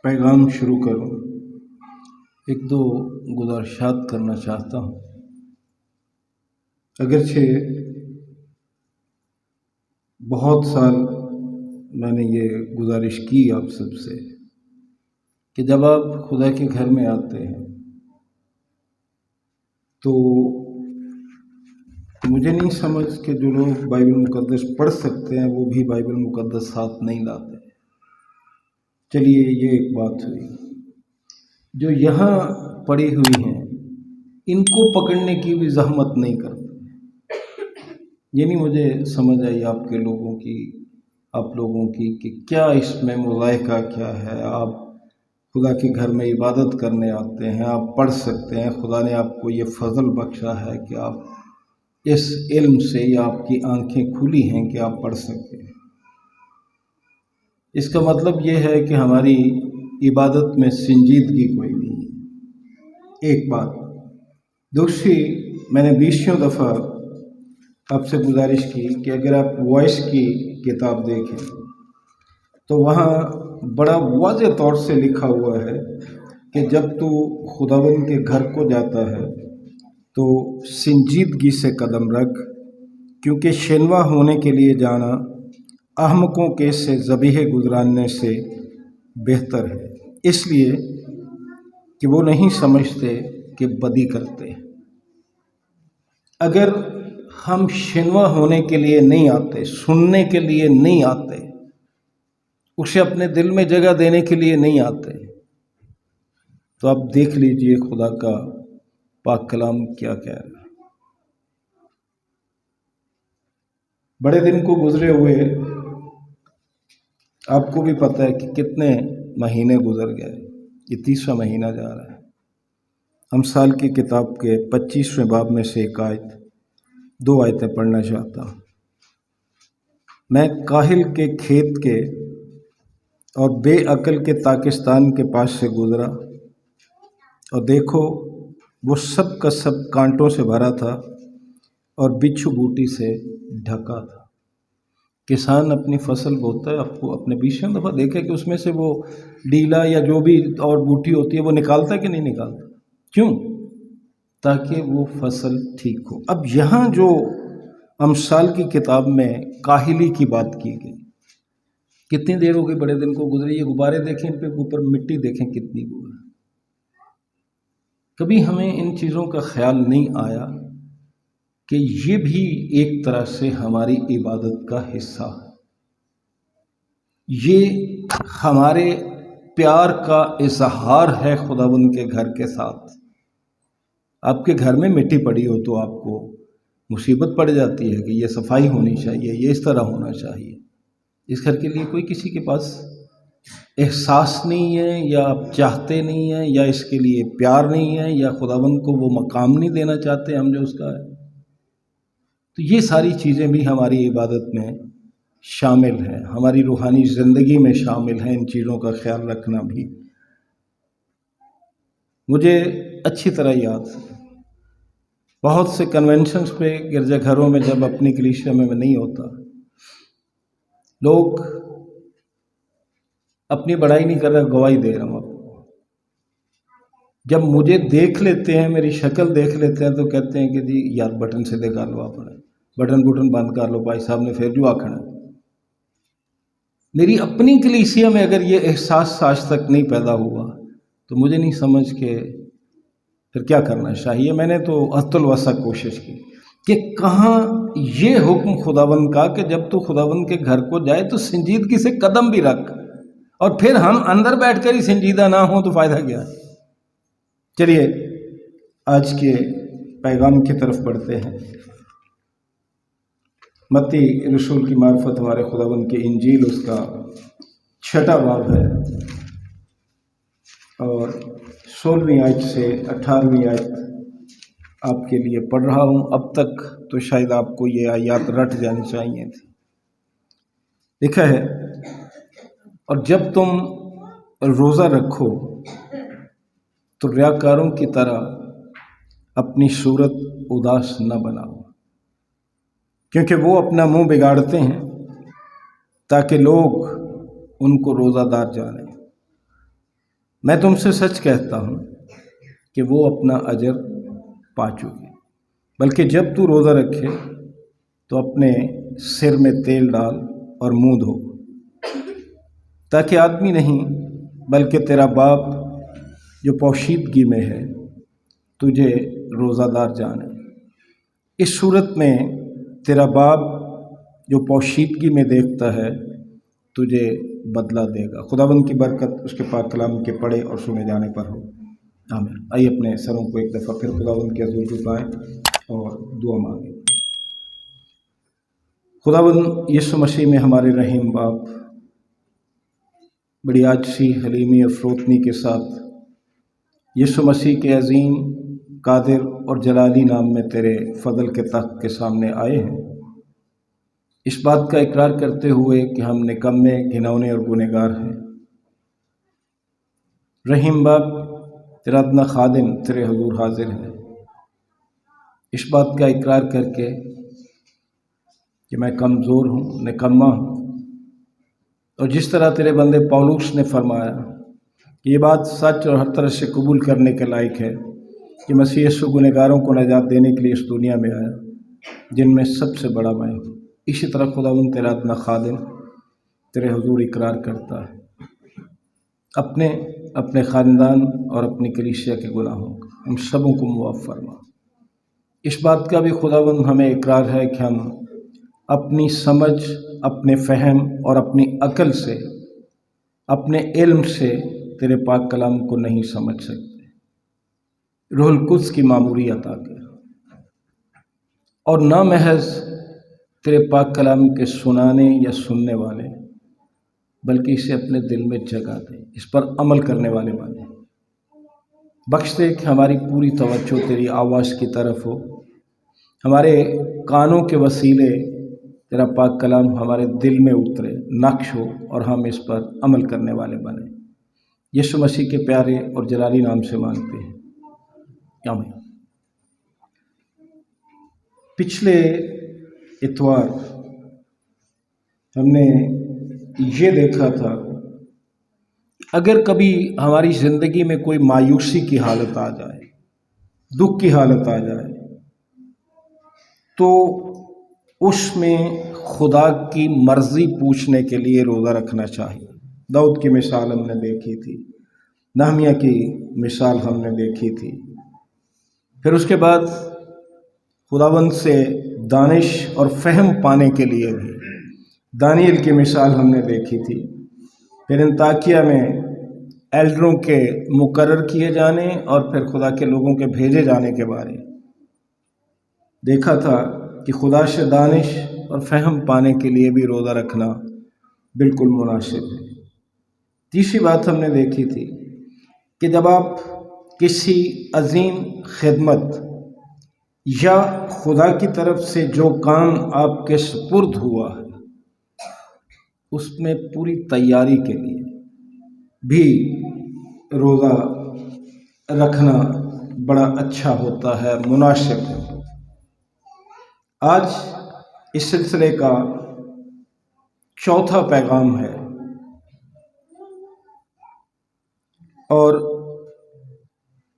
پیغام شروع کروں ایک دو گزارشات کرنا چاہتا ہوں۔ اگرچہ بہت سال میں نے یہ گزارش کی آپ سب سے کہ جب آپ خدا کے گھر میں آتے ہیں تو مجھے نہیں سمجھ کہ جو لوگ بائبل مقدس پڑھ سکتے ہیں وہ بھی بائبل مقدس ساتھ نہیں لاتے۔ چلیے یہ ایک بات ہوئی۔ جو یہاں پڑی ہوئی ہیں ان کو پکڑنے کی بھی زحمت نہیں کرتے۔ یہ نہیں مجھے سمجھ آئی آپ لوگوں کی کہ کیا اس میں مذائقہ کیا ہے۔ آپ خدا کے گھر میں عبادت کرنے آتے ہیں، آپ پڑھ سکتے ہیں، خدا نے آپ کو یہ فضل بخشا ہے کہ آپ اس علم سے یا آپ کی آنکھیں کھلی ہیں کہ آپ پڑھ سکتے ہیں۔ اس کا مطلب یہ ہے کہ ہماری عبادت میں سنجیدگی کوئی نہیں ہے، ایک بات۔ دوسری، میں نے 20 دفعہ آپ سے گزارش کی کہ اگر آپ وائس کی کتاب دیکھیں تو وہاں بڑا واضح طور سے لکھا ہوا ہے کہ جب تو خداوند کے گھر کو جاتا ہے تو سنجیدگی سے قدم رکھ، کیونکہ شنوا ہونے کے لیے جانا احمقوں کے سے ذبیح گزراننے سے بہتر ہے، اس لیے کہ وہ نہیں سمجھتے کہ بدی کرتے ہیں۔ اگر ہم شنوا ہونے کے لیے نہیں آتے، سننے کے لیے نہیں آتے، اسے اپنے دل میں جگہ دینے کے لیے نہیں آتے، تو آپ دیکھ لیجئے خدا کا پاک کلام کیا کہہ رہا ہے۔ بڑے دن کو گزرے ہوئے آپ کو بھی پتہ ہے کہ کتنے مہینے گزر گئے، یہ 30واں مہینہ جا رہا ہے۔ امثال کی کتاب کے 25ویں باب میں سے ایک آیت، 2 آیتیں پڑھنا چاہتا ہوں۔ میں کاہل کے کھیت کے اور بے عقل کے پاکستان کے پاس سے گزرا، اور دیکھو وہ سب کا سب کانٹوں سے بھرا تھا اور بچھو بوٹی سے ڈھکا تھا۔ کسان اپنی فصل بوتا ہے، آپ کو اپنے 20 دفعہ دیکھے کہ اس میں سے وہ ڈیلا یا جو بھی اور بوٹی ہوتی ہے وہ نکالتا ہے کہ نہیں نکالتا؟ کیوں؟ تاکہ وہ فصل ٹھیک ہو۔ اب یہاں جو امثال کی کتاب میں کاہلی کی بات کی گئی، کتنی دیر ہو گئی بڑے دن کو گزرے، یہ غبارے دیکھیں، ان پہ اوپر مٹی دیکھیں کتنی وہ ہے۔ کبھی ہمیں ان چیزوں کا خیال نہیں آیا کہ یہ بھی ایک طرح سے ہماری عبادت کا حصہ ہے، یہ ہمارے پیار کا اظہار ہے خداوند کے گھر کے ساتھ۔ آپ کے گھر میں مٹی پڑی ہو تو آپ کو مصیبت پڑ جاتی ہے کہ یہ صفائی ہونی چاہیے، یہ اس طرح ہونا چاہیے۔ اس گھر کے لیے کوئی کسی کے پاس احساس نہیں ہے، یا آپ چاہتے نہیں ہیں، یا اس کے لیے پیار نہیں ہے، یا خداوند کو وہ مقام نہیں دینا چاہتے ہم جو اس کا ہے۔ تو یہ ساری چیزیں بھی ہماری عبادت میں شامل ہیں، ہماری روحانی زندگی میں شامل ہیں، ان چیزوں کا خیال رکھنا بھی۔ مجھے اچھی طرح یاد ہے، بہت سے کنونشنز پہ گرجا گھروں میں جب اپنی کلیسیا میں نہیں ہوتا، لوگ اپنی بڑائی نہیں کر رہا، گواہی دے رہا ہوں آپ کو۔ جب مجھے دیکھ لیتے ہیں، میری شکل دیکھ لیتے ہیں، تو کہتے ہیں کہ جی یار بٹن سے کر لو، اپنے بٹن بند کر لو، بھائی صاحب نے پھر جو آکھنا۔ میری اپنی کلیسیا میں اگر یہ احساس آج تک نہیں پیدا ہوا تو مجھے نہیں سمجھ کہ پھر کیا کرنا چاہیے۔ میں نے تو حد الوسع کوشش کی کہ کہاں یہ حکم خداوند کا کہ جب تو خداوند کے گھر کو جائے تو سنجیدگی سے قدم بھی رکھ، اور پھر ہم اندر بیٹھ کر ہی سنجیدہ نہ ہوں تو فائدہ کیا ہے۔ چلیے آج کے پیغام کی طرف بڑھتے ہیں۔ متی رسول کی معرفت ہمارے خداوند کی انجیل، اس کا 6واں باب ہے، اور 16ویں آیت سے 18ویں آیت آپ کے لیے پڑھ رہا ہوں۔ اب تک تو شاید آپ کو یہ آیات رٹ جانی چاہیے تھی۔ لکھا ہے، اور جب تم روزہ رکھو تو ریاکاروں کی طرح اپنی صورت اداس نہ بناؤ، کیونکہ وہ اپنا منہ بگاڑتے ہیں تاکہ لوگ ان کو روزہ دار جانیں۔ میں تم سے سچ کہتا ہوں کہ وہ اپنا اجر پا چکے، بلکہ جب تو روزہ رکھے تو اپنے سر میں تیل ڈال اور منہ دھو، تاکہ آدمی نہیں بلکہ تیرا باپ جو پوشیدگی میں ہے تجھے روزہ دار جانے۔ اس صورت میں تیرا باپ جو پوشیدگی میں دیکھتا ہے تجھے بدلہ دے گا۔ خداوند کی برکت اس کے پاک کلام کے پڑھے اور سنے جانے پر ہو، آمین۔ آئیے اپنے سروں کو ایک دفعہ پھر خداوند کے حضور جھکائیں اور دعا مانگیں۔ خداوند یسوع مسیح میں ہمارے رحیم باپ، بڑی عاجزی، حلیمی اور فروتنی کے ساتھ یسوع مسیح کے عظیم، قادر اور جلالی نام میں تیرے فضل کے تخت کے سامنے آئے ہیں، اس بات کا اقرار کرتے ہوئے کہ ہم نکمے، گھنونے اور گنہگار ہیں۔ رحیم باپ، تیرا ادنا خادم تیرے حضور حاضر ہے، اس بات کا اقرار کر کے کہ میں کمزور ہوں، نکما ہوں، اور جس طرح تیرے بندے پولوس نے فرمایا کہ یہ بات سچ اور ہر طرح سے قبول کرنے کے لائق ہے کہ مسیح یسوع گنہگاروں کو نجات دینے کے لیے اس دنیا میں آیا، جن میں سب سے بڑا میں ہوں۔ اسی طرح خداوند تیرا ادنا خادم تیرے حضور اقرار کرتا ہے اپنے خاندان اور اپنی کلیسیا کے گناہوں کا ہم سبوں کو معاف فرما۔ اس بات کا بھی خداوند ہمیں اقرار ہے کہ ہم اپنی سمجھ، اپنے فہم اور اپنی عقل سے، اپنے علم سے تیرے پاک کلام کو نہیں سمجھ سکتے۔ روح القدس کی معموری عطا کر، اور نہ محض تیرے پاک کلام کے سنانے یا سننے والے، بلکہ اسے اپنے دل میں جگہ دے، اس پر عمل کرنے والے بنے۔ بخش دے کہ ہماری پوری توجہ تیری آواز کی طرف ہو، ہمارے کانوں کے وسیلے تیرا پاک کلام ہمارے دل میں اترے، نقش ہو، اور ہم اس پر عمل کرنے والے بنے۔ یسوع مسیح کے پیارے اور جلالی نام سے مانگتے ہیں، آمین۔ پچھلے اتوار ہم نے یہ دیکھا تھا، اگر کبھی ہماری زندگی میں کوئی مایوسی کی حالت آ جائے، دکھ کی حالت آ جائے، تو اس میں خدا کی مرضی پوچھنے کے لیے روزہ رکھنا چاہیے۔ داؤد کی مثال ہم نے دیکھی تھی، نہمیہ کی مثال ہم نے دیکھی تھی، پھر اس کے بعد خداوند سے دانش اور فہم پانے کے لیے بھی دانیل کی مثال ہم نے دیکھی تھی، پھر انطاکیہ میں ایلڈروں کے مقرر کیے جانے اور پھر خدا کے لوگوں کے بھیجے جانے کے بارے دیکھا تھا کہ خدا سے دانش اور فہم پانے کے لیے بھی روزہ رکھنا بالکل مناسب ہے۔ تیسری بات ہم نے دیکھی تھی کہ جب آپ کسی عظیم خدمت یا خدا کی طرف سے جو کام آپ کے سپرد ہوا ہے، اس میں پوری تیاری کے لیے بھی روزہ رکھنا بڑا اچھا ہوتا ہے، مناسب ہے۔ آج اس سلسلے کا چوتھا پیغام ہے، اور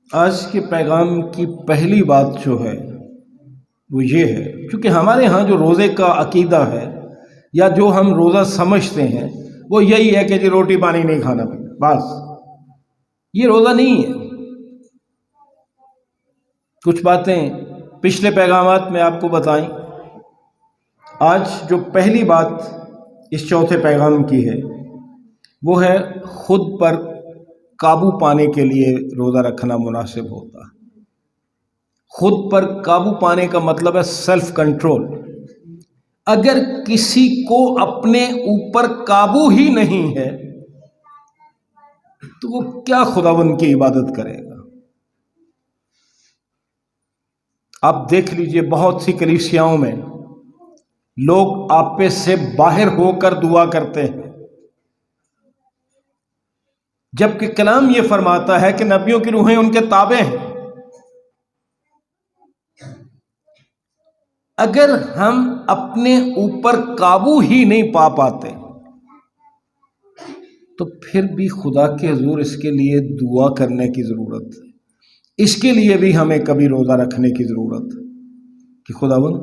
آج کے پیغام کی پہلی بات جو ہے وہ یہ ہے، کیونکہ ہمارے ہاں جو روزے کا عقیدہ ہے یا جو ہم روزہ سمجھتے ہیں وہ یہی ہے کہ جی روٹی پانی نہیں کھانا پینا، بس یہ روزہ نہیں ہے۔ کچھ باتیں پچھلے پیغامات میں آپ کو بتائیں، آج جو پہلی بات اس چوتھے پیغام کی ہے وہ ہے خود پر قابو پانے کے لیے روزہ رکھنا مناسب ہوتا ہے۔ خود پر قابو پانے کا مطلب ہے سیلف کنٹرول۔ اگر کسی کو اپنے اوپر قابو ہی نہیں ہے تو وہ کیا خداوند کی عبادت کرے گا؟ آپ دیکھ لیجئے، بہت سی کلیسیاؤں میں لوگ آپے سے باہر ہو کر دعا کرتے ہیں، جبکہ کلام یہ فرماتا ہے کہ نبیوں کی روحیں ان کے تابع ہیں۔ اگر ہم اپنے اوپر قابو ہی نہیں پا پاتے تو پھر بھی خدا کے حضور اس کے لیے دعا کرنے کی ضرورت ہے، اس کے لیے بھی ہمیں کبھی روزہ رکھنے کی ضرورت ہے کہ خداوند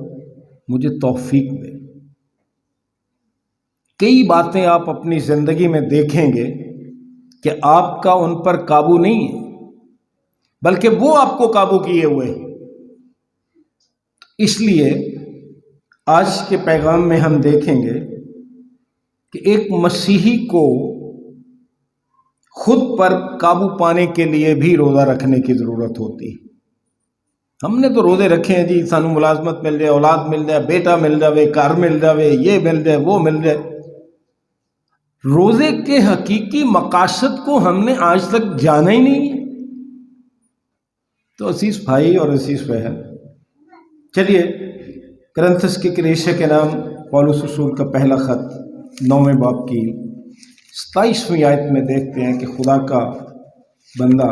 مجھے توفیق دے۔ کئی باتیں آپ اپنی زندگی میں دیکھیں گے کہ آپ کا ان پر قابو نہیں ہے، بلکہ وہ آپ کو قابو کیے ہوئے ہیں۔ اس لیے آج کے پیغام میں ہم دیکھیں گے کہ ایک مسیحی کو خود پر قابو پانے کے لیے بھی روزہ رکھنے کی ضرورت ہوتی ہے۔ ہم نے تو روزے رکھے ہیں جی، سانو ملازمت مل جائے، اولاد مل جائے، بیٹا مل جائے، کار مل جائے، یہ مل جائے، وہ مل جائے۔ روزے کے حقیقی مقاصد کو ہم نے آج تک جانا ہی نہیں ہے۔ تو عزیز بھائی اور عزیز بہن، چلیے کرنتھس کی کلیسیا کے نام پولس رسول کا پہلا خط 9ویں باب کی 27ویں آیت میں دیکھتے ہیں کہ خدا کا بندہ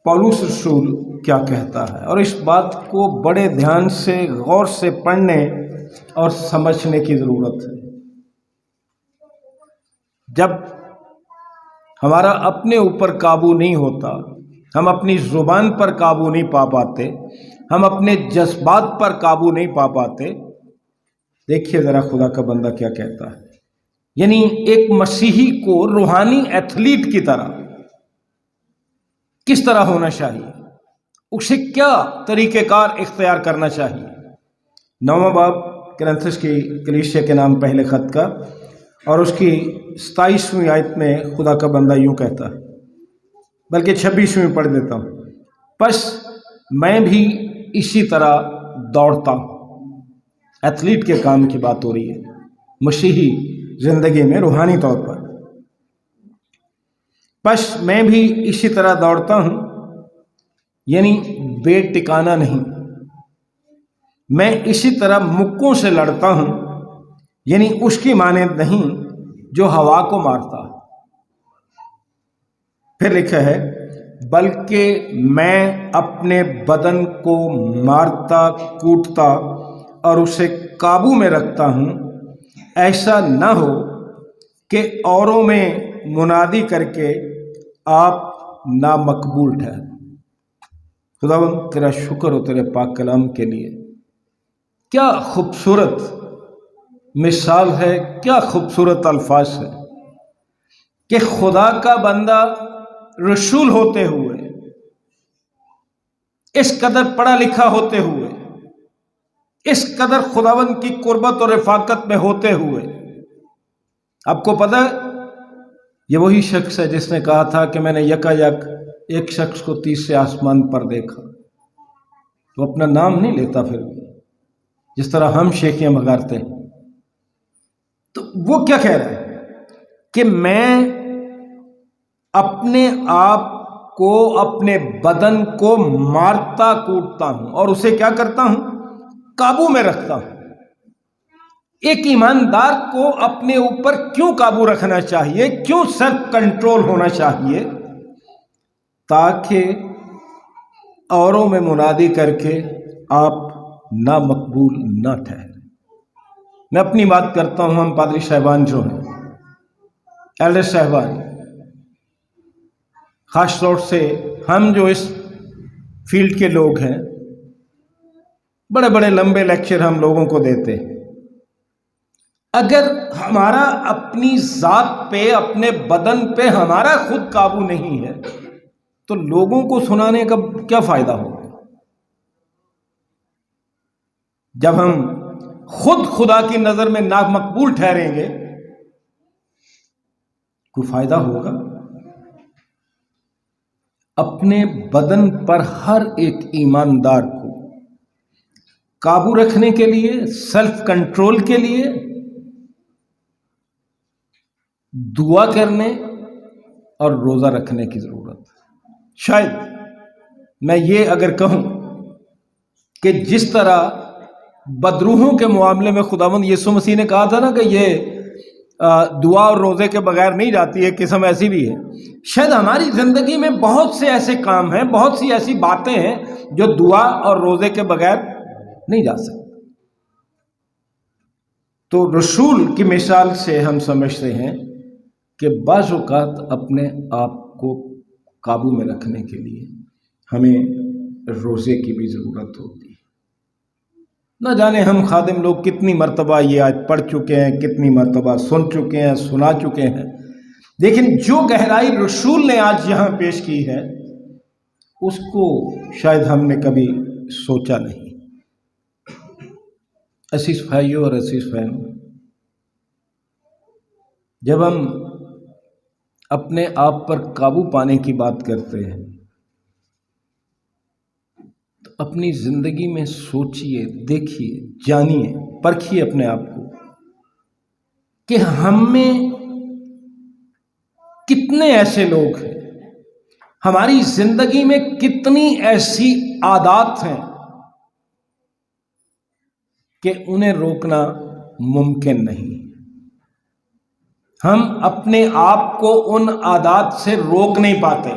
پولس رسول کیا کہتا ہے، اور اس بات کو بڑے دھیان سے غور سے پڑھنے اور سمجھنے کی ضرورت ہے۔ جب ہمارا اپنے اوپر قابو نہیں ہوتا، ہم اپنی زبان پر قابو نہیں پا پاتے، ہم اپنے جذبات پر قابو نہیں پا پاتے، دیکھیے ذرا خدا کا بندہ کیا کہتا ہے۔ یعنی ایک مسیحی کو روحانی ایتھلیٹ کی طرح کس طرح ہونا چاہیے، اسے کیا طریقہ کار اختیار کرنا چاہیے۔ 9واں باب کرنتھس کی کلیسیا کے نام پہلے خط کا اور اس کی 27ویں آیت میں خدا کا بندہ یوں کہتا ہے، بلکہ 26ویں پڑھ دیتا ہوں۔ پس میں بھی اسی طرح دوڑتا ہوں۔ ایتھلیٹ کے کام کی بات ہو رہی ہے مسیحی زندگی میں روحانی طور پر۔ پس میں بھی اسی طرح دوڑتا ہوں، یعنی بے ٹکانا نہیں۔ میں اسی طرح مکوں سے لڑتا ہوں، یعنی اس کی مانند نہیں جو ہوا کو مارتا۔ پھر لکھا ہے، بلکہ میں اپنے بدن کو مارتا کوٹتا اور اسے قابو میں رکھتا ہوں، ایسا نہ ہو کہ اوروں میں منادی کر کے آپ نامقبول ٹھہریں۔ خداوند تیرا شکر ہو تیرے پاک کلام کے لیے۔ کیا خوبصورت مثال ہے، کیا خوبصورت الفاظ ہے کہ خدا کا بندہ رسول ہوتے ہوئے، اس قدر پڑھا لکھا ہوتے ہوئے، اس قدر خداوند کی قربت اور رفاقت میں ہوتے ہوئے، آپ کو پتہ ہے یہ وہی شخص ہے جس نے کہا تھا کہ میں نے یکا یک ایک شخص کو 30 آسمان پر دیکھا۔ وہ اپنا نام نہیں لیتا پھر بھی، جس طرح ہم شیخیاں بگارتے ہیں۔ تو وہ کیا کہہ رہا ہے کہ میں اپنے آپ کو، اپنے بدن کو مارتا کوٹتا ہوں اور اسے کیا کرتا ہوں؟ قابو میں رکھتا ہوں۔ ایک ایماندار کو اپنے اوپر کیوں قابو رکھنا چاہیے، کیوں سیلف کنٹرول ہونا چاہیے؟ تاکہ اوروں میں منادی کر کے آپ نامقبول نہ ٹھہریں۔ میں اپنی بات کرتا ہوں، ہم پادری صاحبان جو ہیں، ایلڈر صاحبان، خاص طور سے ہم جو اس فیلڈ کے لوگ ہیں، بڑے بڑے لمبے لیکچر ہم لوگوں کو دیتے ہیں۔ اگر ہمارا اپنی ذات پہ، اپنے بدن پہ ہمارا خود قابو نہیں ہے تو لوگوں کو سنانے کا کیا فائدہ ہوگا؟ جب ہم خود خدا کی نظر میں نامقبول ٹھہریں گے، کوئی فائدہ ہوگا؟ اپنے بدن پر ہر ایک ایماندار کو قابو رکھنے کے لیے، سیلف کنٹرول کے لیے دعا کرنے اور روزہ رکھنے کی ضرورت ہے۔ شاید میں یہ اگر کہوں کہ جس طرح بدروحوں کے معاملے میں خداوند یسوع مسیح نے کہا تھا نا کہ یہ دعا اور روزے کے بغیر نہیں جاتی ہے، قسم ایسی بھی ہے، شاید ہماری زندگی میں بہت سے ایسے کام ہیں، بہت سی ایسی باتیں ہیں جو دعا اور روزے کے بغیر نہیں جا سکتی۔ تو رسول کی مثال سے ہم سمجھتے ہیں کہ بعض اوقات اپنے آپ کو قابو میں رکھنے کے لیے ہمیں روزے کی بھی ضرورت ہوتی ہے۔ نہ جانے ہم خادم لوگ کتنی مرتبہ یہ آج پڑھ چکے ہیں، کتنی مرتبہ سن چکے ہیں، سنا چکے ہیں، لیکن جو گہرائی رسول نے آج یہاں پیش کی ہے اس کو شاید ہم نے کبھی سوچا نہیں۔ عزیز بھائیوں اور عزیز بہنوں، جب ہم اپنے آپ پر قابو پانے کی بات کرتے ہیں تو اپنی زندگی میں سوچئے، دیکھیے، جانیے، پرکھیے اپنے آپ کو کہ ہم میں کتنے ایسے لوگ ہیں، ہماری زندگی میں کتنی ایسی عادات ہیں کہ انہیں روکنا ممکن نہیں۔ ہم اپنے آپ کو ان عادات سے روک نہیں پاتے۔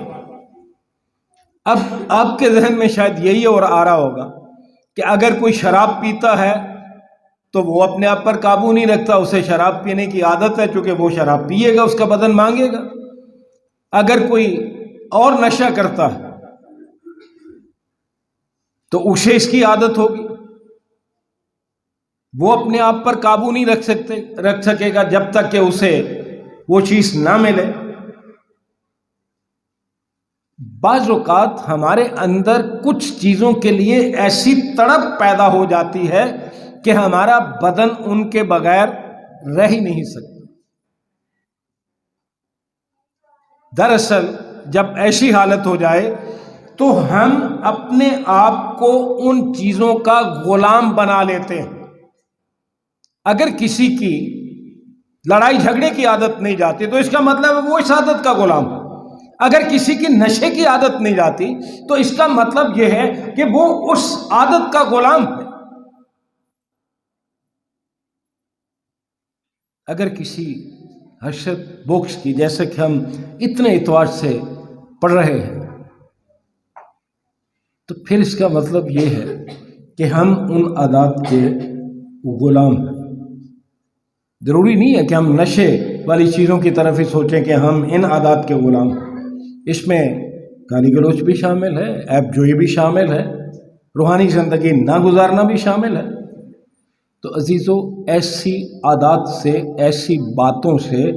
اب آپ کے ذہن میں شاید یہی اور آ رہا ہوگا کہ اگر کوئی شراب پیتا ہے تو وہ اپنے آپ پر قابو نہیں رکھتا، اسے شراب پینے کی عادت ہے، چونکہ وہ شراب پیے گا، اس کا بدن مانگے گا۔ اگر کوئی اور نشہ کرتا ہے تو اسے اس کی عادت ہوگی، وہ اپنے آپ پر قابو نہیں رکھ سکے گا جب تک کہ اسے وہ چیز نہ ملے۔ بعض اوقات ہمارے اندر کچھ چیزوں کے لیے ایسی تڑپ پیدا ہو جاتی ہے کہ ہمارا بدن ان کے بغیر رہ ہی نہیں سکتا۔ دراصل جب ایسی حالت ہو جائے تو ہم اپنے آپ کو ان چیزوں کا غلام بنا لیتے ہیں۔ اگر کسی کی لڑائی جھگڑے کی عادت نہیں جاتی تو اس کا مطلب ہے وہ اس عادت کا غلام ہے۔ اگر کسی کی نشے کی عادت نہیں جاتی تو اس کا مطلب یہ ہے کہ وہ اس عادت کا غلام ہے۔ اگر کسی حشر بوکس کی، جیسے کہ ہم اتنے اتوار سے پڑھ رہے ہیں، تو پھر اس کا مطلب یہ ہے کہ ہم ان عادات کے غلام ہیں۔ ضروری نہیں ہے کہ ہم نشے والی چیزوں کی طرف ہی سوچیں کہ ہم ان عادات کے غلام ہیں۔ اس میں گالی گلوچ بھی شامل ہے، عیب جوئی بھی شامل ہے، روحانی زندگی نہ گزارنا بھی شامل ہے۔ تو عزیزو، ایسی عادات سے، ایسی باتوں سے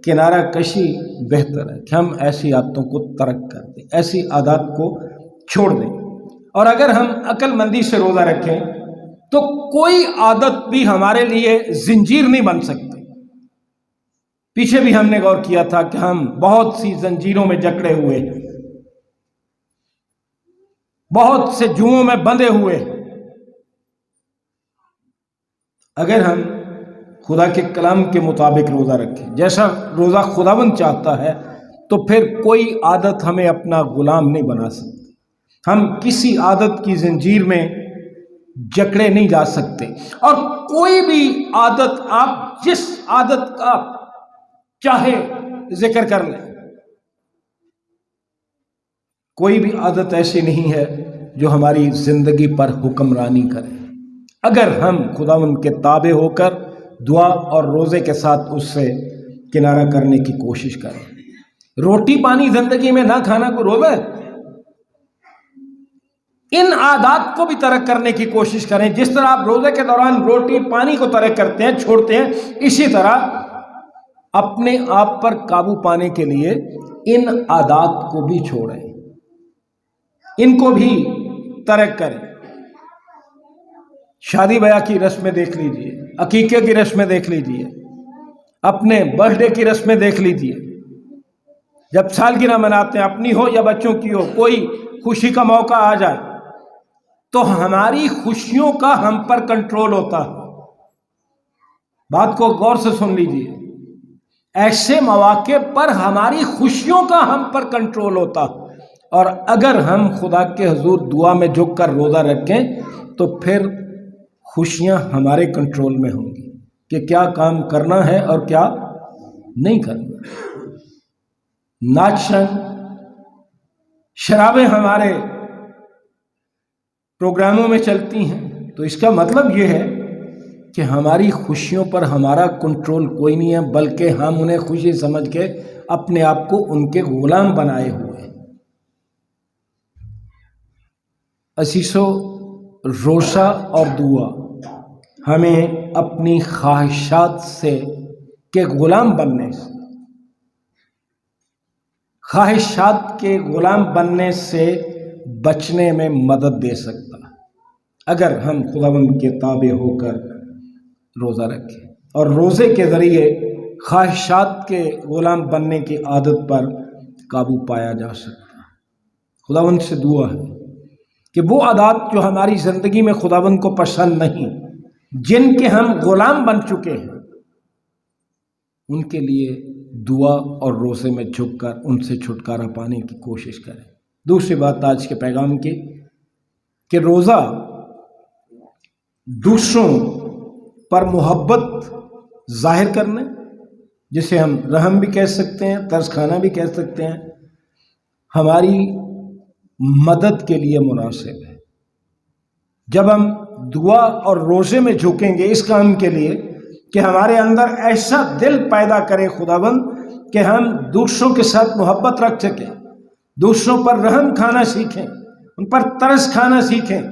کنارہ کشی بہتر ہے کہ ہم ایسی عادتوں کو ترک کر دیں، ایسی عادات کو چھوڑ دیں۔ اور اگر ہم عقل مندی سے روزہ رکھیں تو کوئی عادت بھی ہمارے لیے زنجیر نہیں بن سکتی۔ پیچھے بھی ہم نے غور کیا تھا کہ ہم بہت سی زنجیروں میں جکڑے ہوئے ہیں، بہت سے جوؤں میں بندھے ہوئے ہیں۔ اگر ہم خدا کے کلام کے مطابق روزہ رکھیں، جیسا روزہ خداوند چاہتا ہے، تو پھر کوئی عادت ہمیں اپنا غلام نہیں بنا سکتی۔ ہم کسی عادت کی زنجیر میں جکڑے نہیں جا سکتے۔ اور کوئی بھی عادت، آپ جس عادت کا چاہے ذکر کر لیں، کوئی بھی عادت ایسی نہیں ہے جو ہماری زندگی پر حکمرانی کرے اگر ہم خداوند کے تابع ہو کر دعا اور روزے کے ساتھ اس سے کنارہ کرنے کی کوشش کریں۔ روٹی پانی زندگی میں نہ کھانا کو روزہ ہے؟ ان عادات کو بھی ترک کرنے کی کوشش کریں۔ جس طرح آپ روزے کے دوران روٹی پانی کو ترک کرتے ہیں، چھوڑتے ہیں، اسی طرح اپنے آپ پر قابو پانے کے لیے ان عادات کو بھی چھوڑیں، ان کو بھی ترک کریں۔ شادی بیاہ کی رسمیں دیکھ لیجئے، عقیقے کی رسمیں دیکھ لیجئے، اپنے برتھ ڈے کی رسمیں دیکھ لیجئے۔ جب سالگرہ مناتے ہیں، اپنی ہو یا بچوں کی ہو، کوئی خوشی کا موقع آ جائے تو ہماری خوشیوں کا ہم پر کنٹرول ہوتا ہے۔ بات کو غور سے سن لیجئے، ایسے مواقع پر ہماری خوشیوں کا ہم پر کنٹرول ہوتا ہے۔ اور اگر ہم خدا کے حضور دعا میں جھک کر روزہ رکھیں تو پھر خوشیاں ہمارے کنٹرول میں ہوں گی کہ کیا کام کرنا ہے اور کیا نہیں کرنا۔ ناچن شرابیں ہمارے پروگراموں میں چلتی ہیں تو اس کا مطلب یہ ہے کہ ہماری خوشیوں پر ہمارا کنٹرول کوئی نہیں ہے، بلکہ ہم انہیں خوشی سمجھ کے اپنے آپ کو ان کے غلام بنائے ہوئے ہیں۔ عزیزو، روزہ اور دعا ہمیں اپنی خواہشات سے کے غلام بننے سے، خواہشات کے غلام بننے سے بچنے میں مدد دے سکتا ہے اگر ہم خداوند کے تابع ہو کر روزہ رکھیں، اور روزے کے ذریعے خواہشات کے غلام بننے کی عادت پر قابو پایا جا سکتا ہے۔ خداوند سے دعا ہے کہ وہ عادات جو ہماری زندگی میں خداوند کو پسند نہیں، جن کے ہم غلام بن چکے ہیں، ان کے لیے دعا اور روزے میں جھک کر ان سے چھٹکارا پانے کی کوشش کریں۔ دوسری بات آج کے پیغام کی کہ روزہ دوسروں پر محبت ظاہر کرنے، جسے ہم رحم بھی کہہ سکتے ہیں، ترس کھانا بھی کہہ سکتے ہیں، ہماری مدد کے لیے مناسب ہے۔ جب ہم دعا اور روزے میں جھکیں گے اس کام کے لیے کہ ہمارے اندر ایسا دل پیدا کرے خداوند کہ ہم دوسروں کے ساتھ محبت رکھ سکیں، دوسروں پر رحم کھانا سیکھیں، ان پر ترس کھانا سیکھیں۔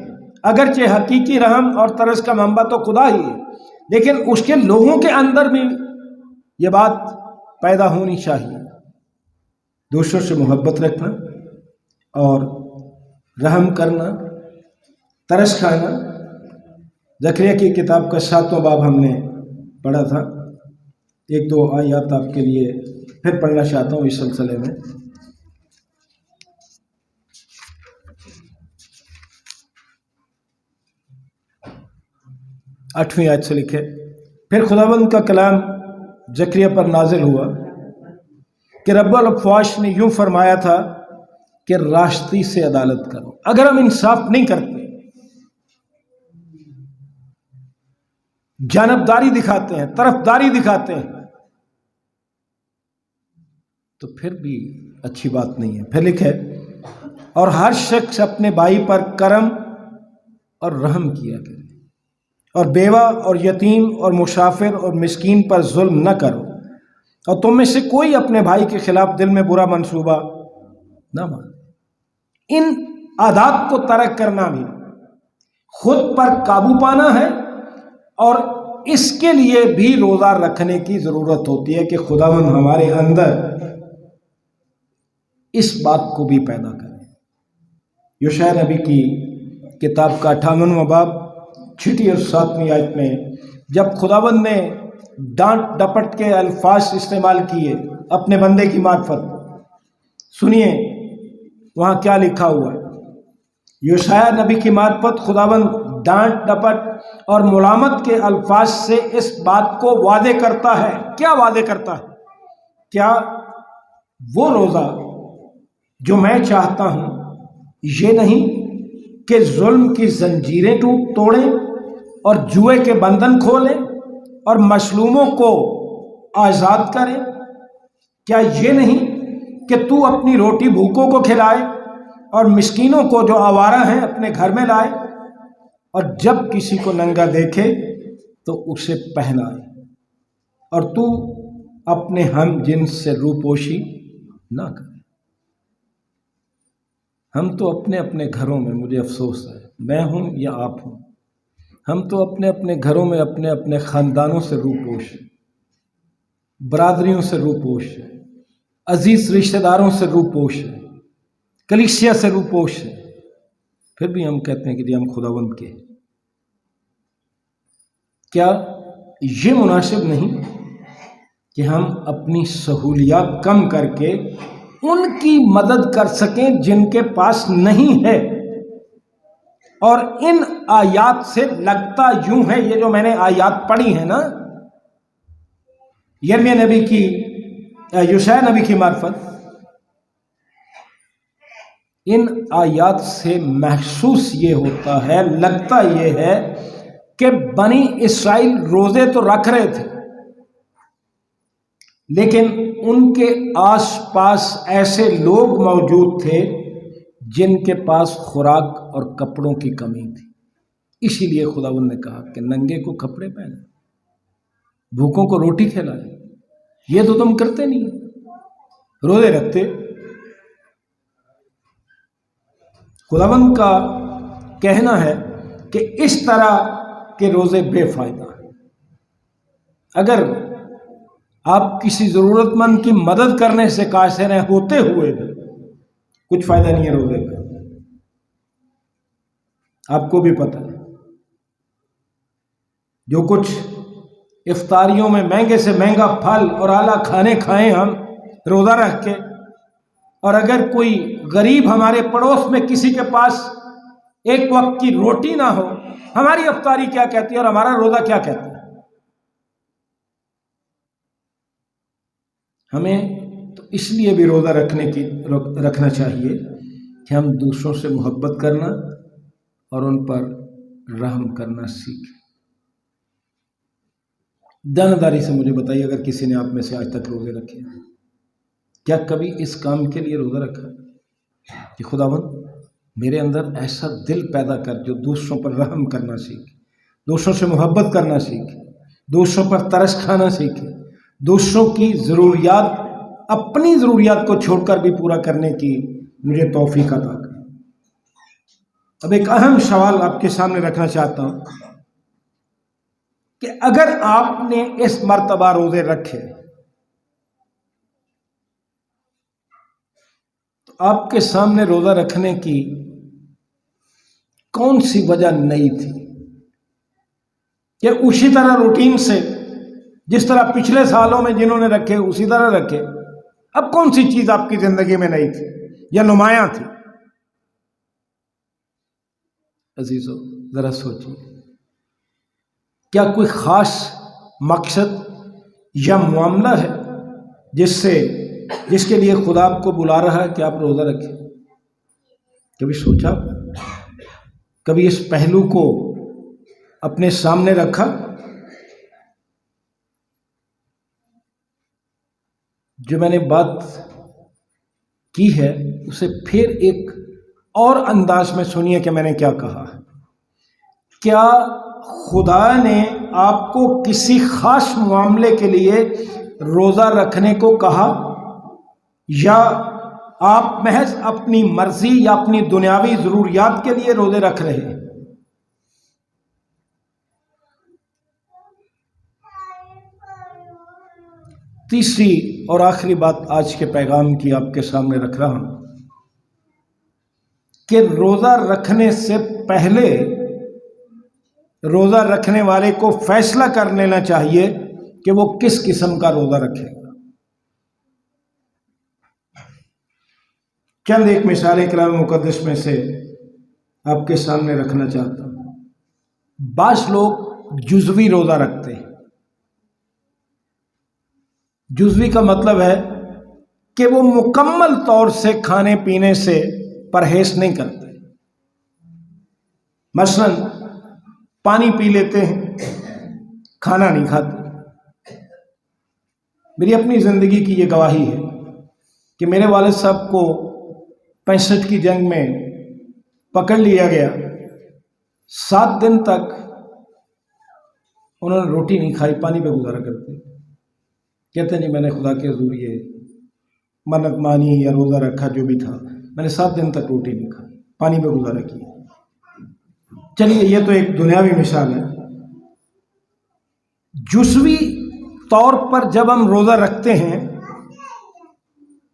اگرچہ حقیقی رحم اور ترس کا منبع تو خدا ہی ہے، لیکن اس کے لوگوں کے اندر بھی یہ بات پیدا ہونی چاہیے، دوسروں سے محبت رکھنا اور رحم کرنا، ترس کھانا۔ زکریا کی کتاب کا 7واں باب ہم نے پڑھا تھا، ایک دو آیات آپ کے لیے پھر پڑھنا چاہتا ہوں اس سلسلے میں۔ آٹھویں آیت سے لکھے، پھر خداوند کا کلام زکریا پر نازل ہوا کہ رب الافواج نے یوں فرمایا تھا کہ راستی سے عدالت کرو۔ اگر ہم انصاف نہیں کرتے، جانبداری دکھاتے ہیں، طرفداری دکھاتے ہیں، تو پھر بھی اچھی بات نہیں ہے۔ پھر لکھے، اور ہر شخص اپنے بھائی پر کرم اور رحم کیا کرے، اور بیوہ اور یتیم اور مسافر اور مسکین پر ظلم نہ کرو، اور تم میں سے کوئی اپنے بھائی کے خلاف دل میں برا منصوبہ نہ مانے۔ ان عادات کو ترک کرنا بھی خود پر قابو پانا ہے، اور اس کے لیے بھی روزہ رکھنے کی ضرورت ہوتی ہے کہ خداوند ہمارے اندر اس بات کو بھی پیدا کرے۔ یوشع نبی کی کتاب کا 58واں باب 6 اور 7 آیت میں جب خداوند نے ڈانٹ ڈپٹ کے الفاظ استعمال کیے اپنے بندے کی معرفت، سنیے وہاں کیا لکھا ہوا ہے۔ یوشع نبی کی معرفت خداوند ڈانٹ ڈپٹ اور ملامت کے الفاظ سے اس بات کو واضح کرتا ہے۔ کیا واضح کرتا ہے؟ کیا وہ روزہ جو میں چاہتا ہوں یہ نہیں کہ ظلم کی زنجیریں توڑیں اور جوئے کے بندھن کھولیں اور مظلوموں کو آزاد کریں؟ کیا یہ نہیں کہ تو اپنی روٹی بھوکوں کو کھلائے اور مسکینوں کو جو آوارہ ہیں اپنے گھر میں لائے، اور جب کسی کو ننگا دیکھے تو اسے پہنائے، اور تو اپنے ہم جنس سے روپوشی نہ کرے؟ ہم تو اپنے اپنے گھروں میں، مجھے افسوس ہے، میں ہوں یا آپ ہوں، ہم تو اپنے اپنے گھروں میں اپنے اپنے خاندانوں سے روپوش ہیں، برادریوں سے روپوش ہیں، عزیز رشتہ داروں سے روپوش ہیں، کلیسیا سے روپوش ہیں، پھر بھی ہم کہتے ہیں کہ جی ہم خداوند کے۔ کیا یہ مناسب نہیں کہ ہم اپنی سہولیات کم کر کے ان کی مدد کر سکیں جن کے پاس نہیں ہے؟ اور ان آیات سے لگتا یوں ہے، یہ جو میں نے آیات پڑھی ہیں نا، یرمیہ نبی کی، یوشع نبی کی معرفت، ان آیات سے محسوس یہ ہوتا ہے، لگتا یہ ہے کہ بنی اسرائیل روزے تو رکھ رہے تھے، لیکن ان کے آس پاس ایسے لوگ موجود تھے جن کے پاس خوراک اور کپڑوں کی کمی تھی، اسی لیے خداوند نے کہا کہ ننگے کو کپڑے پہنے، بھوکوں کو روٹی کھلائے۔ یہ تو تم کرتے نہیں، روزے رکھتے۔ خداوند کا کہنا ہے کہ اس طرح کے روزے بے فائدہ ہیں۔ اگر آپ کسی ضرورت مند کی مدد کرنے سے قاصر ہیں ہوتے ہوئے بھی، کچھ فائدہ نہیں ہے روزے کا، آپ کو بھی پتہ ہے۔ جو کچھ افطاریوں میں مہنگے سے مہنگا پھل اور اعلیٰ کھانے کھائیں ہم روزہ رکھ کے، اور اگر کوئی غریب ہمارے پڑوس میں کسی کے پاس ایک وقت کی روٹی نہ ہو، ہماری افطاری کیا کہتی ہے اور ہمارا روزہ کیا کہتا ہے؟ ہمیں تو اس لیے بھی روزہ رکھنا چاہیے کہ ہم دوسروں سے محبت کرنا اور ان پر رحم کرنا سیکھیں۔ دیانتداری سے مجھے بتائیے، اگر کسی نے آپ میں سے آج تک روزے رکھے ہیں، کیا کبھی اس کام کے لیے روزہ رکھا کہ خداوند میرے اندر ایسا دل پیدا کر جو دوسروں پر رحم کرنا سیکھے، دوسروں سے محبت کرنا سیکھے، دوسروں پر ترس کھانا سیکھے، دوسروں کی ضروریات اپنی ضروریات کو چھوڑ کر بھی پورا کرنے کی مجھے توفیق عطا کرے۔ اب ایک اہم سوال آپ کے سامنے رکھنا چاہتا ہوں کہ اگر آپ نے اس مرتبہ روزے رکھے تو آپ کے سامنے روزہ رکھنے کی کون سی وجہ نئی تھی؟ کہ اسی طرح روٹین سے جس طرح پچھلے سالوں میں جنہوں نے رکھے اسی طرح رکھے؟ اب کون سی چیز آپ کی زندگی میں نئی تھی یا نمایاں تھی؟ عزیزو ذرا سوچیے، کیا کوئی خاص مقصد یا معاملہ ہے جس کے لیے خدا آپ کو بلا رہا ہے کہ آپ روزہ رکھیں؟ کبھی سوچا؟ کبھی اس پہلو کو اپنے سامنے رکھا؟ جو میں نے بات کی ہے اسے پھر ایک اور انداز میں سنیے کہ میں نے کیا کہا ہے۔ کیا خدا نے آپ کو کسی خاص معاملے کے لیے روزہ رکھنے کو کہا، یا آپ محض اپنی مرضی یا اپنی دنیاوی ضروریات کے لیے روزے رکھ رہے ہیں؟ تیسری اور آخری بات آج کے پیغام کی آپ کے سامنے رکھ رہا ہوں کہ روزہ رکھنے سے پہلے روزہ رکھنے والے کو فیصلہ کر لینا چاہیے کہ وہ کس قسم کا روزہ رکھے گا۔ چند ایک مثالیں کلام مقدس میں سے آپ کے سامنے رکھنا چاہتا ہوں۔ بعض لوگ جزوی روزہ رکھتے ہیں۔ جزوی کا مطلب ہے کہ وہ مکمل طور سے کھانے پینے سے پرہیز نہیں کرتے۔ مثلا پانی پی لیتے ہیں، کھانا نہیں کھاتے۔ میری اپنی زندگی کی یہ گواہی ہے کہ میرے والد صاحب کو 65 کی جنگ میں پکڑ لیا گیا، 7 دن تک انہوں نے روٹی نہیں کھائی، پانی پہ گزارا کرتے۔ کہتے نہیں میں نے خدا کے حضور یہ منت مانی یا روزہ رکھا، جو بھی تھا میں نے 7 دن تک روٹی نہیں کھائی، پانی پہ گزارا کیا۔ چلیے یہ تو ایک دنیاوی مثال ہے۔ جزوی طور پر جب ہم روزہ رکھتے ہیں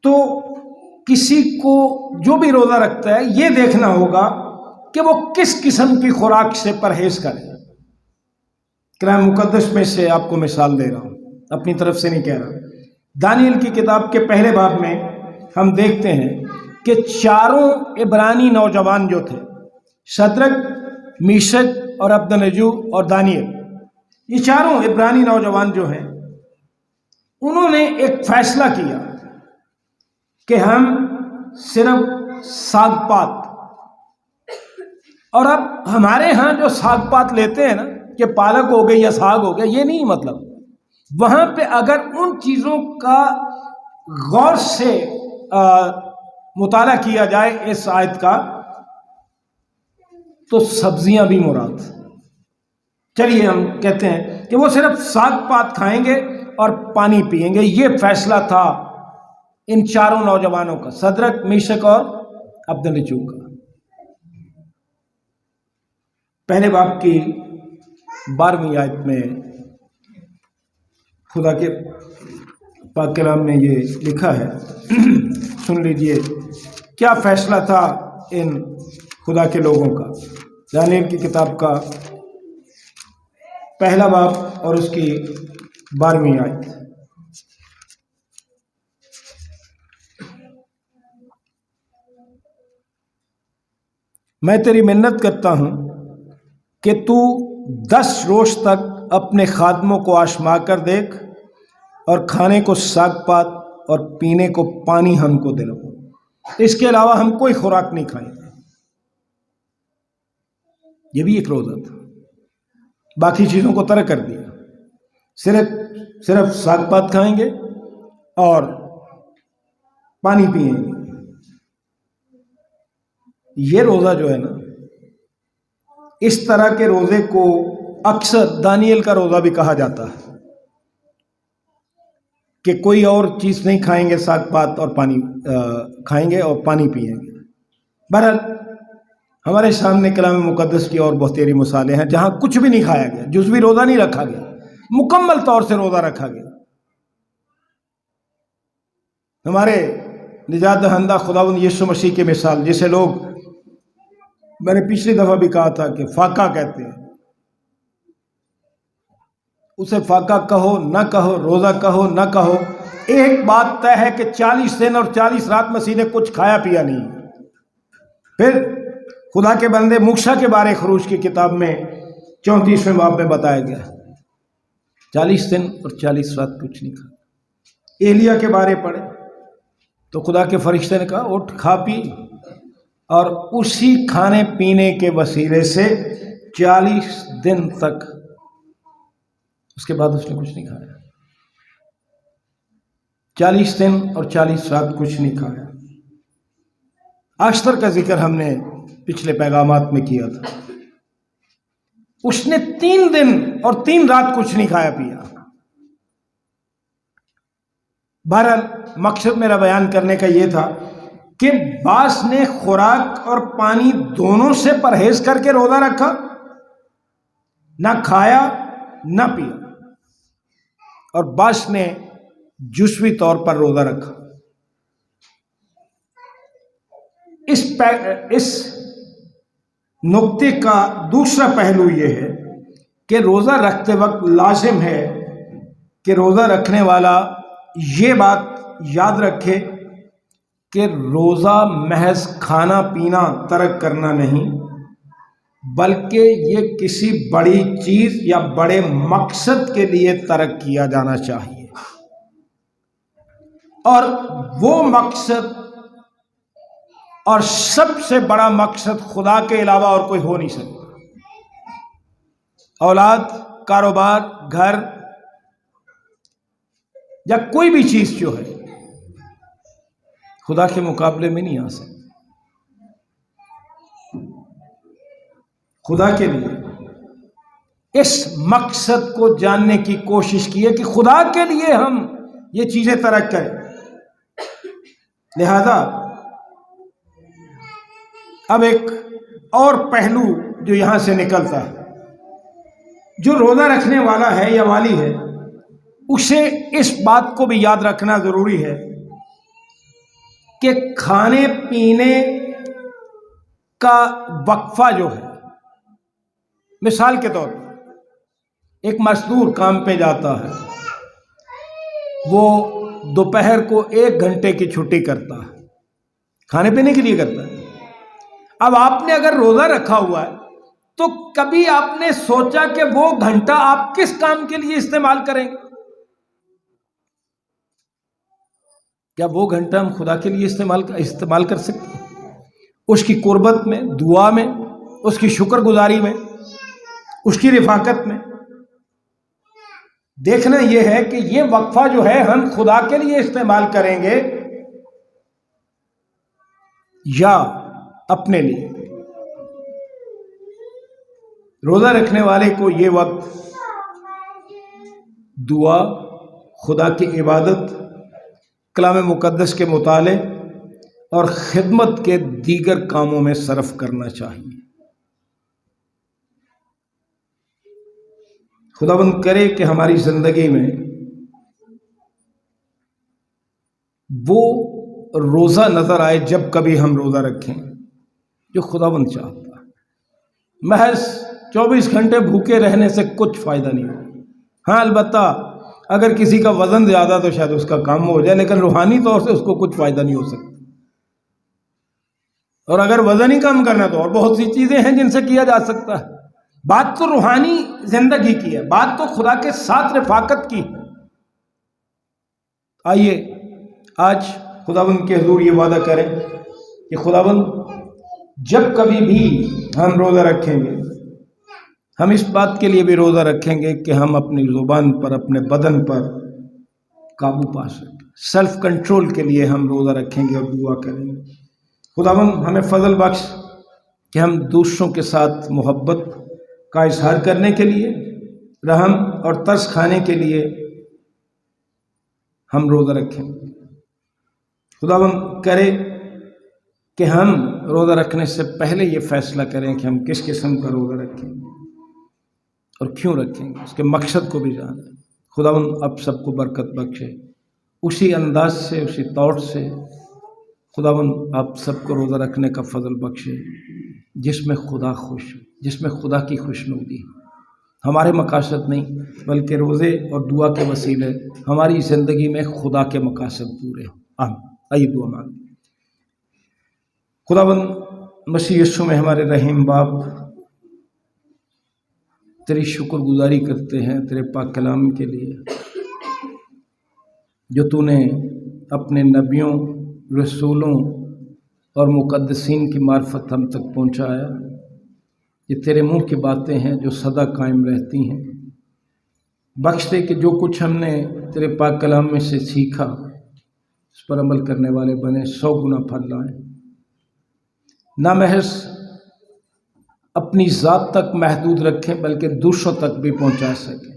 تو کسی کو جو بھی روزہ رکھتا ہے یہ دیکھنا ہوگا کہ وہ کس قسم کی خوراک سے پرہیز کرے۔ کلام مقدس میں سے آپ کو مثال دے رہا ہوں، اپنی طرف سے نہیں کہہ رہا۔ دانیل کی کتاب کے پہلے باب میں ہم دیکھتے ہیں کہ 4 عبرانی نوجوان جو تھے، شدرک، میشک اور عبدنجو اور دانیل، یہ 4 عبرانی نوجوان جو ہیں، انہوں نے ایک فیصلہ کیا کہ ہم صرف ساگ پات، اور اب ہمارے ہاں جو ساگ پات لیتے ہیں نا کہ پالک ہو گئی یا ساگ ہو گیا، یہ نہیں مطلب۔ وہاں پہ اگر ان چیزوں کا غور سے مطالعہ کیا جائے اس آیت کا، تو سبزیاں بھی مراد. چلیے ہم کہتے ہیں کہ وہ صرف ساگ پات کھائیں گے اور پانی پئیں گے. یہ فیصلہ تھا ان چاروں نوجوانوں کا، صدرک، میشک اور عبدالنجو کا. پہلے باب کی 12ویں آیت میں خدا کے پاک کلام میں یہ لکھا ہے. سن لیجئے کیا فیصلہ تھا ان خدا کے لوگوں کا. دانیل کی کتاب کا پہلا باب اور اس کی 12ویں آیت. میں تیری منت کرتا ہوں کہ تو 10 روز تک اپنے خادموں کو آشما کر دیکھ اور کھانے کو ساگ پات اور پینے کو پانی ہم کو دلو. اس کے علاوہ ہم کوئی خوراک نہیں کھائیں گے. یہ بھی ایک روزہ تھا. باقی چیزوں کو ترک کر دیا. صرف ساگ پات کھائیں گے اور پانی پئیں گے. یہ روزہ جو ہے نا، اس طرح کے روزے کو اکثر دانیل کا روزہ بھی کہا جاتا ہے کہ کوئی اور چیز نہیں کھائیں گے، ساگ پات اور پانی کھائیں گے اور پانی پئیں گے. بہرحال ہمارے سامنے کلام مقدس کی اور بہتری مثالیں ہیں جہاں کچھ بھی نہیں کھایا گیا، جزوی روزہ نہیں رکھا گیا، مکمل طور سے روزہ رکھا گیا. ہمارے نجات دہندہ خداوند یسوع مسیح کی مثال، جسے لوگ، میں نے پچھلی دفعہ بھی کہا تھا کہ فاقہ کہتے ہیں، اسے فاقہ کہو نہ کہو، روزہ کہو نہ کہو، ایک بات طے ہے کہ 40 دن اور 40 رات مسیح نے کچھ کھایا پیا نہیں. پھر خدا کے بندے موسیٰ کے بارے خروج کی کتاب میں 34ویں باب میں بتایا گیا 40 دن اور 40 رات کچھ نہیں کھایا. ایلیا کے بارے پڑھے تو خدا کے فرشتے نے کہا اٹھ کھا پی، اور اسی کھانے پینے کے وسیلے سے 40 دن تک، اس کے بعد اس نے کچھ نہیں کھایا. 40 دن اور 40 رات کچھ نہیں کھایا. آشتر کا ذکر ہم نے پچھلے پیغامات میں کیا تھا. اس نے 3 دن اور 3 رات کچھ نہیں کھایا پیا. بہرحال مقصد میرا بیان کرنے کا یہ تھا کہ بعض نے خوراک اور پانی دونوں سے پرہیز کر کے روزہ رکھا، نہ کھایا نہ پیا، اور بعض نے جزوی طور پر روزہ رکھا. اس نقطے کا دوسرا پہلو یہ ہے کہ روزہ رکھتے وقت لازم ہے کہ روزہ رکھنے والا یہ بات یاد رکھے کہ روزہ محض کھانا پینا ترک کرنا نہیں، بلکہ یہ کسی بڑی چیز یا بڑے مقصد کے لیے ترک کیا جانا چاہیے. اور وہ مقصد اور سب سے بڑا مقصد خدا کے علاوہ اور کوئی ہو نہیں سکتا. اولاد، کاروبار، گھر یا کوئی بھی چیز جو ہے خدا کے مقابلے میں نہیں آ سکتی. خدا کے لیے اس مقصد کو جاننے کی کوشش کی ہے کہ خدا کے لیے ہم یہ چیزیں ترک کریں. لہذا اب ایک اور پہلو جو یہاں سے نکلتا ہے، جو روزہ رکھنے والا ہے یا والی ہے، اسے اس بات کو بھی یاد رکھنا ضروری ہے کہ کھانے پینے کا وقفہ جو ہے، مثال کے طور پر ایک مزدور کام پہ جاتا ہے، وہ دوپہر کو 1 گھنٹے کی چھٹی کرتا ہے، کھانے پینے کے لیے کرتا ہے. اب آپ نے اگر روزہ رکھا ہوا ہے تو کبھی آپ نے سوچا کہ وہ گھنٹہ آپ کس کام کے لیے استعمال کریں گے؟ کیا وہ گھنٹہ ہم خدا کے لیے استعمال کر سکتے ہیں؟ اس کی قربت میں، دعا میں، اس کی شکر گزاری میں، اس کی رفاقت میں. دیکھنا یہ ہے کہ یہ وقفہ جو ہے ہم خدا کے لیے استعمال کریں گے یا اپنے لیے. روزہ رکھنے والے کو یہ وقت دعا، خدا کی عبادت، کلام مقدس کے مطالعے اور خدمت کے دیگر کاموں میں صرف کرنا چاہیے۔ خداوند کرے کہ ہماری زندگی میں وہ روزہ نظر آئے جب کبھی ہم روزہ رکھیں جو خداوند چاہتا ہے۔ محض 24 گھنٹے بھوکے رہنے سے کچھ فائدہ نہیں ہو۔ ہاں البتہ اگر کسی کا وزن زیادہ تو شاید اس کا کام ہو جائے، لیکن روحانی طور سے اس کو کچھ فائدہ نہیں ہو سکتا۔ اور اگر وزن ہی کم کرنا تو اور بہت سی چیزیں ہیں جن سے کیا جا سکتا ہے۔ بات تو روحانی زندگی کی ہے، بات تو خدا کے ساتھ رفاقت کی ہے۔ آئیے آج خداوند کے حضور یہ وعدہ کریں کہ خداوند جب کبھی بھی ہم روزہ رکھیں گے، ہم اس بات کے لیے بھی روزہ رکھیں گے کہ ہم اپنی زبان پر، اپنے بدن پر قابو پا سکیں۔ سیلف کنٹرول کے لیے ہم روزہ رکھیں گے اور دعا کریں گے۔ خداوند ہمیں فضل بخش کہ ہم دوسروں کے ساتھ محبت کا اظہار کرنے کے لیے، رحم اور ترس کھانے کے لیے ہم روزہ رکھیں۔ خداوند کرے کہ ہم روزہ رکھنے سے پہلے یہ فیصلہ کریں کہ ہم کس قسم کا روزہ رکھیں گے اور کیوں رکھیں گے، اس کے مقصد کو بھی جانیں۔ خداوند اب سب کو برکت بخشے، اسی انداز سے، اسی طور سے خداوند آپ سب کو روزہ رکھنے کا فضل بخشے جس میں خدا خوش ہو، جس میں خدا کی خوشنودی ہو۔ ہمارے مقاصد نہیں بلکہ روزے اور دعا کے وسیلے ہماری زندگی میں خدا کے مقاصد پورے ہوں۔ آمین۔ آئیے دعا مانگیں۔ خداوند مسیح یسوع میں ہمارے رحیم باپ، تیری شکر گزاری کرتے ہیں تیرے پاک کلام کے لیے جو تو نے اپنے نبیوں، رسولوں اور مقدسین کی معرفت ہم تک پہنچایا۔ یہ تیرے منہ کی باتیں ہیں جو سدا قائم رہتی ہیں۔ بخش دے کہ جو کچھ ہم نے تیرے پاک کلام میں سے سیکھا اس پر عمل کرنے والے بنے، 100 گنا پھل لائیں، نہ محض اپنی ذات تک محدود رکھیں بلکہ دوسروں تک بھی پہنچا سکیں۔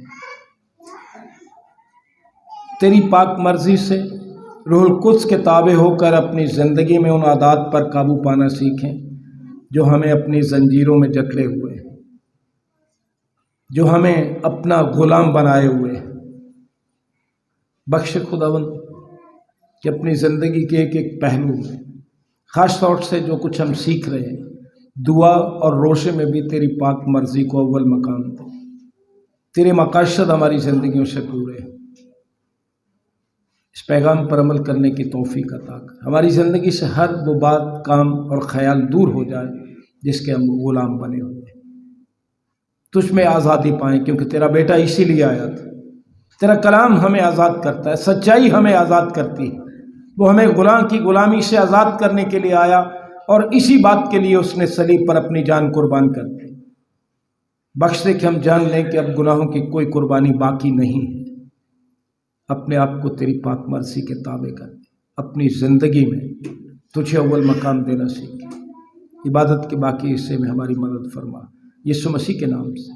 تیری پاک مرضی سے روح القدس کے تابع ہو کر اپنی زندگی میں ان عادات پر قابو پانا سیکھیں جو ہمیں اپنی زنجیروں میں جکڑے ہوئے ہیں، جو ہمیں اپنا غلام بنائے ہوئے ہیں۔ بخش خداوند کہ اپنی زندگی کے ایک ایک پہلو میں، خاص طور سے جو کچھ ہم سیکھ رہے ہیں، دعا اور روشے میں بھی تیری پاک مرضی کو اول مقام دے۔ تیرے مقاصد ہماری زندگیوں سے پورے ہیں۔ اس پیغام پر عمل کرنے کی توفیق عطا کر۔ ہماری زندگی سے ہر وہ بات، کام اور خیال دور ہو جائے جس کے ہم غلام بنے ہوئے ہیں۔ تجھ میں آزادی پائیں کیونکہ تیرا بیٹا اسی لیے آیا تھا۔ تیرا کلام ہمیں آزاد کرتا ہے، سچائی ہمیں آزاد کرتی ہے۔ وہ ہمیں غلام کی غلامی سے آزاد کرنے کے لیے آیا اور اسی بات کے لیے اس نے صلیب پر اپنی جان قربان کر دی۔ بخش دے کہ ہم جان لیں کہ اب گناہوں کی کوئی قربانی باقی نہیں ہے۔ اپنے آپ کو تیری پاک مرضی کے تابع کر دے، اپنی زندگی میں تجھے اول مقام دینا سیکھ۔ عبادت کے باقی حصے میں ہماری مدد فرما، یسوع مسیح کے نام سے۔